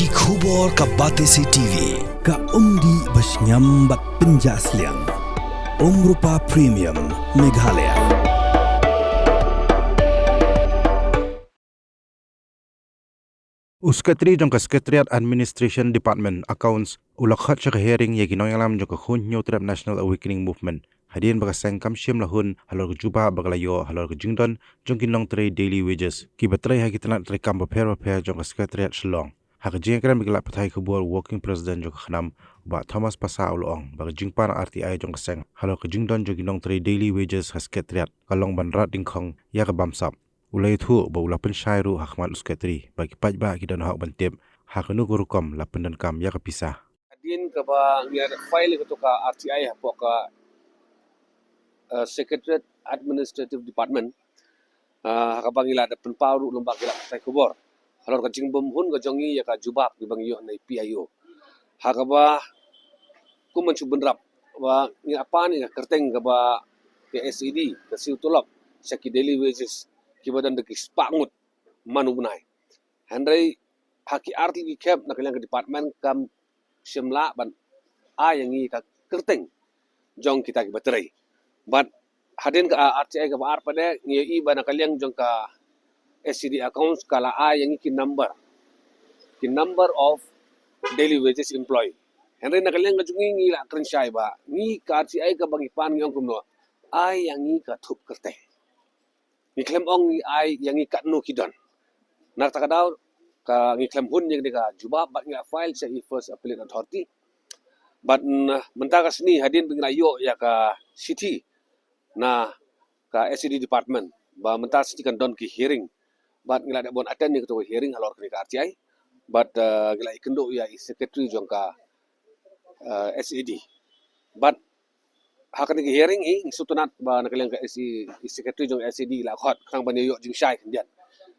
Ki khubor ka Batesi TV ka umdi basnyam bat penjaslian Rupa Premium Meghalaya. Uskatri jong ka Secretariat Administration Department Accounts ulakhat siya ka hearing ya ginoyalam jong ka Hunyo Trap National Awakening Movement. Hadian baga sengkam siyam lahun halor ka juba bagalayo halor ka jingdon jong kinong tray daily wages. Kibatray ha kitanat tray kam paper jong ka Secretariat Shillong. Haka jingkran bigla patay kubual working president jong ka khanam ba Thomas Pasa ulong baga jingpa ng RTI jong ka seng halor ka jingdon jong kinong tray daily wages ha Secretariat kalong banrat dingkong ya ka bamsap. Ulay thu ba ula pensyairu hakmat uskatri bagi pajba kita nak bantip hakanu gurukom la pendankam ya kepisah. Adin ka ba ngira file ko ka RTI po ka Secretariat Administrative Department ka bangila da penparu lembag ila tay kubor halor ka jingbom hun ka jongi ya ka jubab di bangyo na PIO haka ba kuman benrap ba ngira apa ni kerteng ka ba ke SED ka siutulop saki daily wages kibadan de kispangut manubnai handai haki arti di cap nak yang ke department kam simla ban ayangi ka kerteng jong kita ki baterai but hadin ka RTI ka bar pada ngi ban kaliang jong ka SCD accounts kala ayangi ki number of daily wages employee handai nak kaliang ka jungi ngi la krensyai ba ngi ka RTI ka bangi pan ngong kumno ayangi ka thup kerteng ni klem ong ni ai yang ikat no kidon nak takadaw ka ni klem hun yang deka juba bat nga file sa first appellate authority but mentakas ni hadin bingla yo ya ka city na ka SCD department ba mentas kan don ki hearing but ngila da bon attend ni to hearing halor ka RTI but ngila ikendo ya secretary jong ka SCD but hakan ki hearing sutunat ba nakaliang ka secretary jong SCD la khot khang ban yo jing shai kandian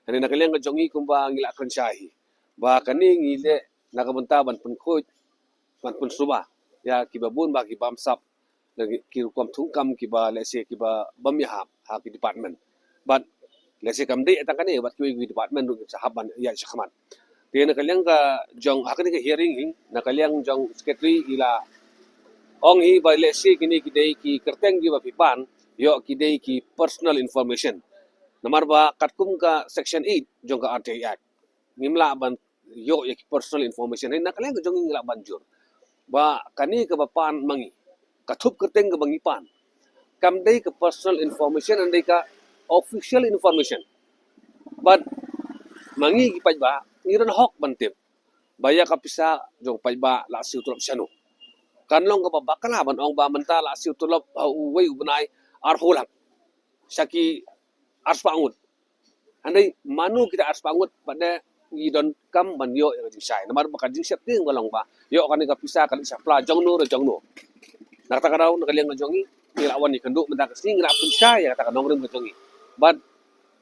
ani nakaliang ka jongi kumba ngila kan shai ba kani ngile nakabenta ban penkhoj ban pun suba ya kibabun ba ki bamsap ki kom thungkam ki ba lese ki ba bamya ha ki department but lese kam de takane bat ki department ru sahaban ya shakman te nakaliang ka jong hakan ki hearing nakaliang jong secretary ila ong hi ba lesi kini kidei ki kerteng ki bapipan yo kidei ki personal information nomor ba katkum ka section 8 jong ka RTI Act ngimla ban yo ki personal information ni nakalen jong ngila banjur ba kani ka bapan mangi kathup kerteng ka bangipan kam dei ka personal information andai ka official information but mangi ki pajba ngiran hok bantip baya ka pisa jong pajba la siu tulap syanu kanlong ka babakala ban ong ba mentala siu tulop uway ubnai arholang saki arspangut andai manu kita arspangut pada idon kam ban yo yang jisai namar bakal jisap ting balong ba yo kan ka pisa kan sapla jongno nak takadau nak liang jongi ngelawan ni kenduk mentak sing ngela pisa ya kata nongrim jongi but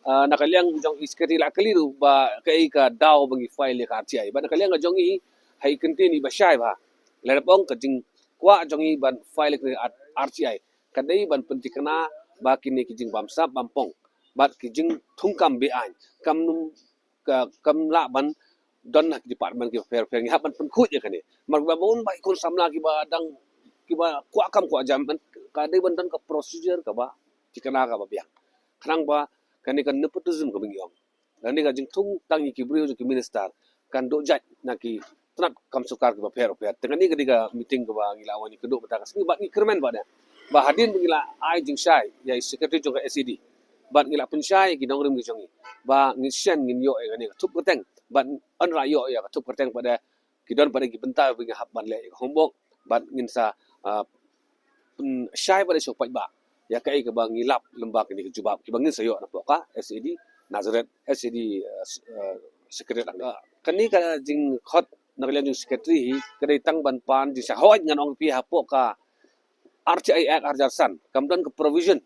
nak liang jong iskati la keliru ba kai ka daw bagi file ka RTI ba nak liang jongi hai kentini ba syai ba lerapong ka jing kwa jongi ban file ke RTI kadai ban pentikna ba kini kijing bamsa bampong bat kijing thungkam be an kamnum ka kamla ban don nak department ke fair ngap ban penkhut ya kani mar ba bon ba ikon samla ki ba dang ki ba kwa kam kwa jam kadai ban don ka procedure ka ba tikana ka ba biang khanang ba kani kan nepotism ka bingiom kani ka jing thung tang ki brio ki minister kan do jaj na ki tenat kam sukar ke ba fair tengah ni ketika meeting ke ba ngila wani keduk betakas ni bat ni kermen ba da ba hadin ngila ai jing shai ya secretary jong SED bat ngila pensyai ki dongrim ki jongi ba ngisyan ngin yo ni tup keteng bat an rayo ya tup keteng pada kidon pada ki bentar bi hab ban le hombok bat ngin sa syai pada sok ba ya kai ke ba ngilap lembak ni jubab ki bangin sayo na poka SED Nazareth SED secretary kani ka jing khot nakalian yung secretary kadai tang ban pan di sahawat ngan ong pi hapo ka RTI Act arjarsan kamdan ke provision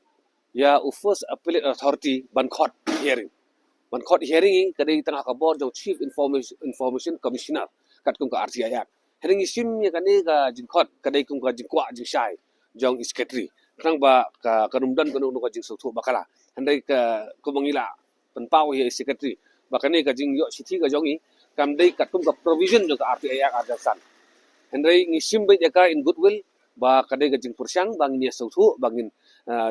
ya first appellate authority ban court hearing kadai tang ka board jong chief information commissioner kat kum ka RTI Act hearing isim ya kani ka jing court kadai kum ka jing kwa jing shai jong secretary krang ba ka kanumdan kanu ka jing sotu bakala handai ka kumangila penpau ya secretary bakani ka jing yo city ka jongi kamdai katum ka provision jo ka RTI ardasan Henry ngisim baik jaka in goodwill ba kadai gajing persyang bang nia sautu bangin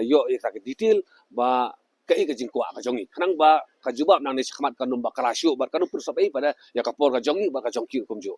yo ya ka detail ba kai gajing kwa ka jongi kanang ba ka jubab nang ni sakmat kanum ba kalasyo ba kanum persabai pada ya kapor ka jongi ba ka jongki kumjo